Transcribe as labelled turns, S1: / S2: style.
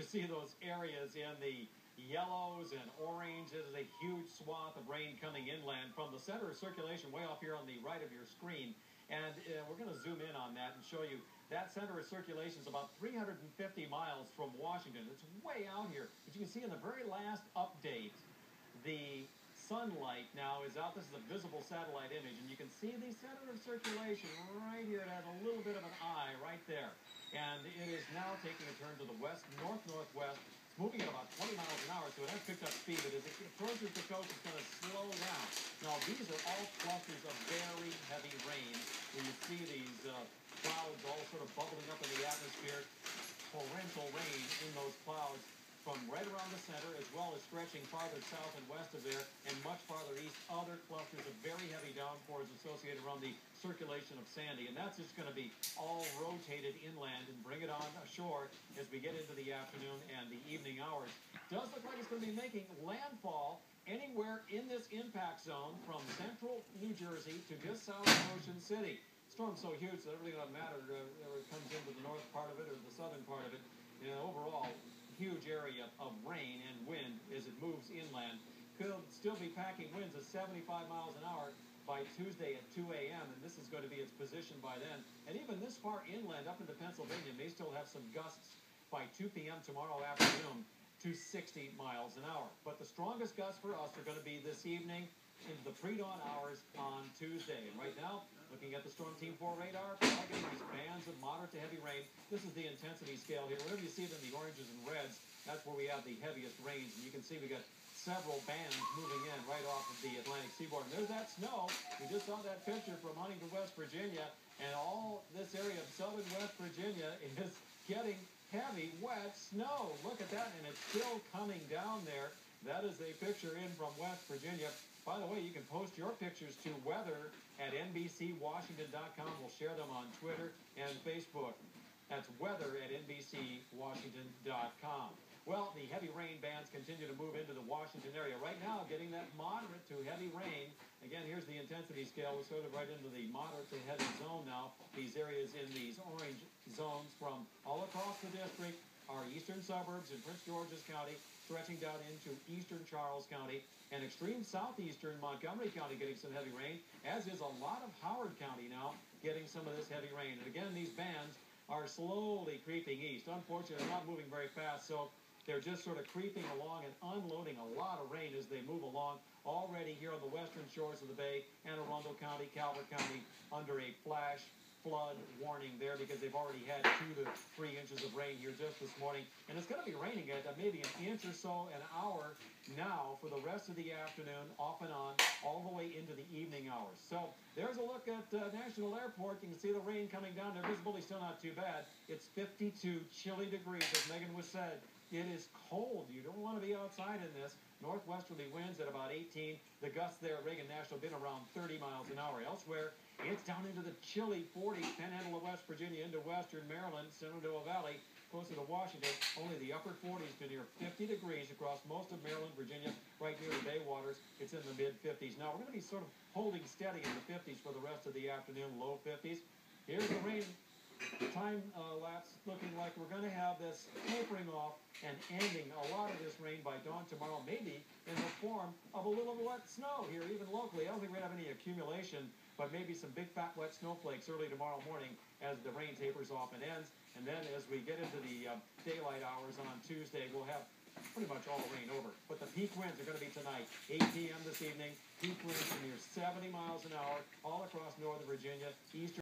S1: you see those areas in the yellows and oranges, a huge swath of rain coming inland from the center of circulation way up here on the right of your screen. And we're going to zoom in on that and show you that center of circulation is about 350 miles from Washington. It's way out here. But you can see in the very last update, the sunlight now is out. This is a visible satellite image, and you can see the center of circulation right here. It has a little bit of an eye right there. And it is now taking a turn to the west, north-northwest. It's moving at about 20 miles an hour, so it has picked up speed, but as it approaches the coast, it's going to slow down. Now, these are all clusters of very heavy rain. When you see these clouds all sort of bubbling up in the atmosphere, torrential rain in those clouds from right around the center, as well as stretching farther south and west of there, and much farther east, other clusters of very heavy downpours associated around the circulation of Sandy. And that's just going to be all rotated inland and bring it on ashore as we get into the afternoon and the evening hours. Does look like it's going to be making landfall anywhere in this impact zone from central New Jersey to just south of Ocean City. Storm's so huge that it really doesn't matter whether it comes into the north part of it or the southern part of it. You know, overall, huge area of rain and wind as it moves inland. Could still be packing winds at 75 miles an hour by Tuesday at 2 a.m., and this is going to be its position by then. And even this far inland up into Pennsylvania may still have some gusts by 2 p.m. tomorrow afternoon to 60 miles an hour. But the strongest gusts for us are going to be this evening into the pre-dawn hours on Tuesday. And right now, looking at the Storm Team 4 radar, targeting these bands of moderate to heavy rain. This is the intensity scale here. Whenever you see it in the oranges and reds, that's where we have the heaviest rains. And you can see we got several bands moving in right off of the Atlantic seaboard. And there's that snow. We just saw that picture from Huntington, West Virginia. And all this area of southern West Virginia is getting heavy, wet snow. Look at that, and it's still coming down there. That is a picture in from West Virginia. By the way, you can post your pictures to weather at NBCWashington.com. We'll share them on Twitter and Facebook. That's weather at NBCWashington.com. Well, the heavy rain bands continue to move into the Washington area. Right now, getting that moderate to heavy rain. Again, here's the intensity scale. We're sort of right into the moderate to heavy zone now. These areas in these orange zones from all across the district are eastern suburbs in Prince George's County, stretching down into eastern Charles County, and extreme southeastern Montgomery County getting some heavy rain, as is a lot of Howard County now getting some of this heavy rain. And again, these bands are slowly creeping east. Unfortunately, they're not moving very fast, so they're just sort of creeping along and unloading a lot of rain as they move along. Already here on the western shores of the bay, Anne Arundel County, Calvert County, under a flash flood warning there because they've already had 2 to 3 inches of rain here just this morning. And it's going to be raining at maybe an inch or so an hour now for the rest of the afternoon, off and on, all the way into the evening hours. So there's a look at National Airport. You can see the rain coming down there. Visibility still not too bad. It's 52 chilly degrees, as Megan was said. It is cold. You don't want to be outside in this. Northwesterly winds at about 18. The gusts there at Reagan National have been around 30 miles an hour. Elsewhere, it's down into the chilly 40s, Panhandle of West Virginia into western Maryland, Shenandoah Valley, closer to Washington. Only the upper 40s to near 50 degrees across most of Maryland, Virginia, right near the Bay Waters. It's in the mid-50s. Now, we're going to be sort of holding steady in the 50s for the rest of the afternoon, low 50s. Here's the rain time lapse looking like we're going to have this tapering off and ending a lot of this rain by dawn tomorrow, maybe in the form of a little wet snow here, even locally. I don't think we're going to have any accumulation, but maybe some big fat wet snowflakes early tomorrow morning as the rain tapers off and ends. And then as we get into the daylight hours on Tuesday, we'll have pretty much all the rain over. But the peak winds are going to be tonight, 8 p.m. this evening. Peak winds near 70 miles an hour all across northern Virginia, eastern